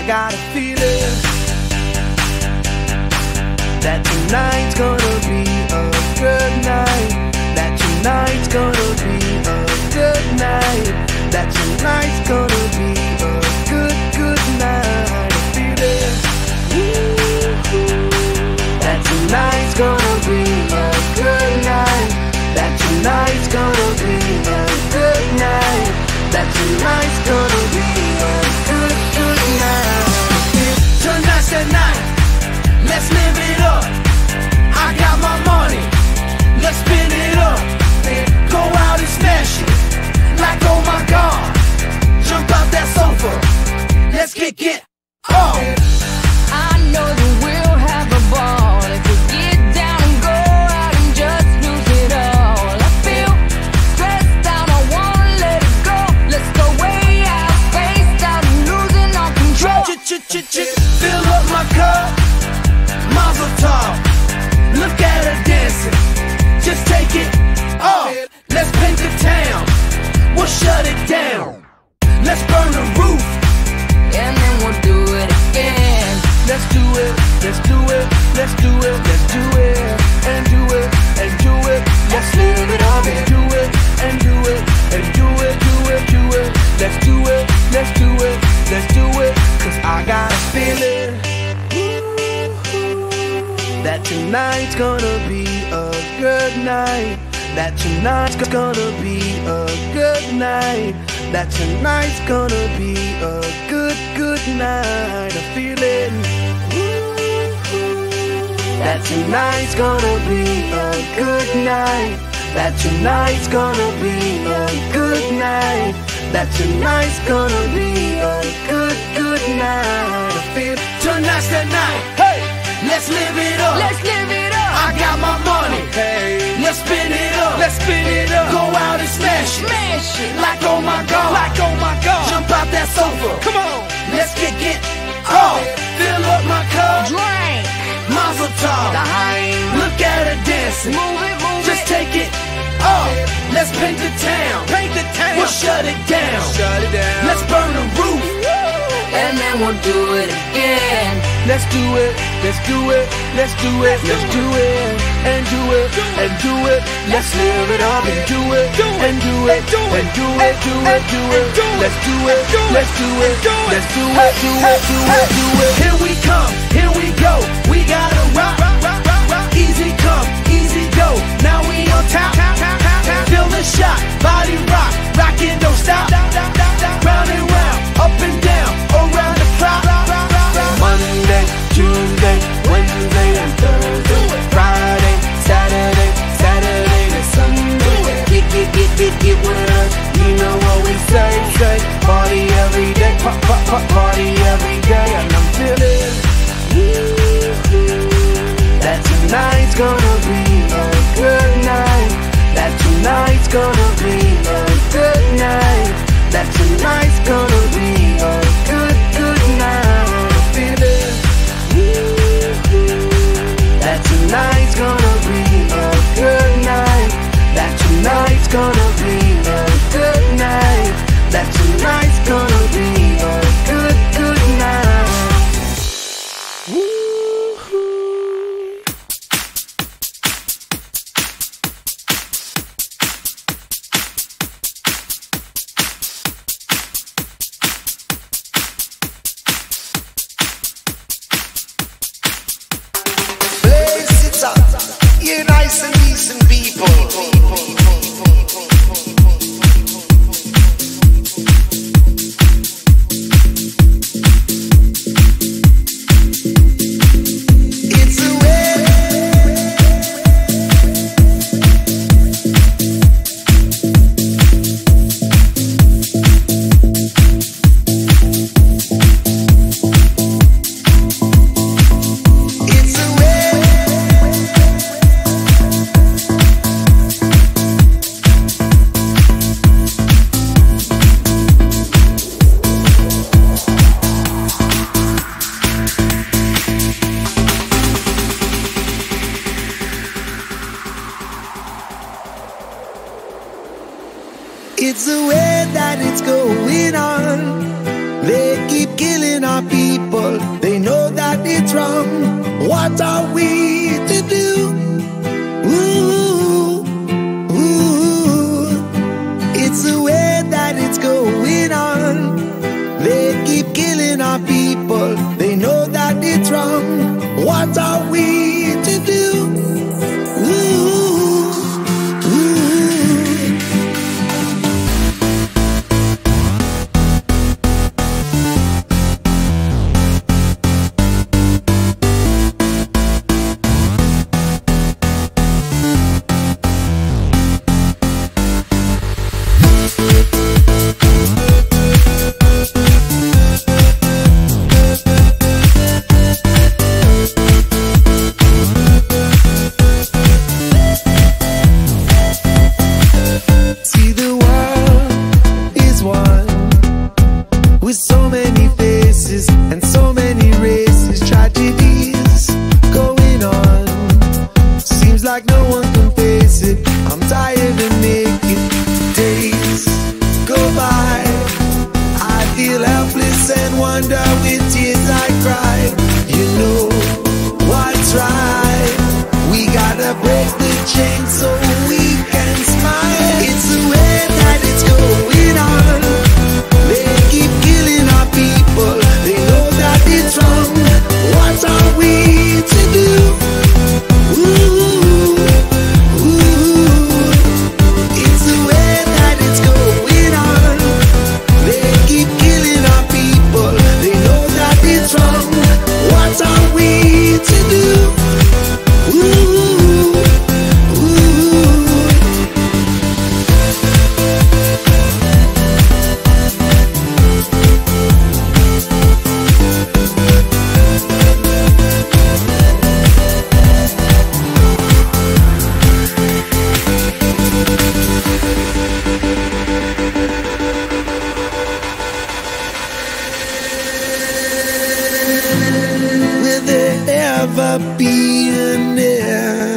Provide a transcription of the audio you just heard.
I got a feeling that tonight's gonna be a good night. That tonight's gonna be a good night. That tonight's gonna be a good, good night. A feeling that tonight's gonna be a good night. That tonight's gonna be a good night. That tonight's gonna be a good, good night. Tonight's the night, let's live it up. I got my money, let's spin it up. Go out and smash it, like oh my God. Jump out that sofa, let's kick it off. I know that we'll have a ball if we get down and go out and just lose it all. I feel stressed out, I wanna let it go. Let's go way out, spaced out and losing all control. Fill up my cup, mazel tov. Look at her dancing, just take it off. Let's paint the town, we'll shut it down. Let's burn the roof, and then we'll do it again. let's do it, let's do it, let's do it, let's do it, and do it, and do it. Let's live it up and do it, and do it, and do it, do it, do it. Let's do it, let's do it, let's do it. Cause I got a feeling that tonight's gonna be a good night. That tonight's gonna be a good night. That tonight's gonna be a good, good night. A feeling that tonight's gonna be a good night. That tonight's gonna be a good night. That tonight's gonna be a good, good night. I feel tonight's the night. Hey, let's live it up. Let's live it up. I got my money. Hey, let's spin it up. Let's spin it up. Go out and smash it. Smash it. Like oh my God. Like oh my God. Jump out that sofa. Come on. Let's kick it off. Fill up my cup. Drink. Mazel tov. Look at her dancing. Move it, move Just it. take it off. Let's paint the town. Paint the town. We'll shut it down. Shut it down. Let's burn the roof. And then we'll do it again. Let's do it, let's do it, let's do it, let's do it, and do it, and do it. Let's live it up and do it, and do it, and do it, do it, do it. Let's do it, let's do it, let's do it, do it, do it, do it. Here we come, here we go. We gotta rock, easy come, easy go. Now we on top, feel the shot, body rock, rockin' don't stop. Round and round, up and down, around the clock. Monday, Tuesday, Wednesday and Thursday, Friday, Saturday, Saturday to Sunday. Get with us, you know what we say. Party every day, party every day. And I'm feeling that tonight's gonna be a good night. That tonight's gonna be a good night. That tonight's gonna be a good, good night. That tonight's gonna be a good night. That tonight's gonna be a good night. That tonight's gonna be a good, good night. You nice and decent people. It's the way that it's going on. They keep killing our people. What are we to do? Ooh, ooh. It's the way that it's going on. They keep killing our people. They know that it's wrong. What are we to do? Ooh, like no one can face it. I'm tired of making days go by. I feel helpless and wonder with tears I cry. You know what's right. We gotta break the chain so we can smile. It's the way that it's going on. They keep killing our people. They know that it's wrong. What are we to do? Ooh. What are we to do? Ooh, will there ever be an end?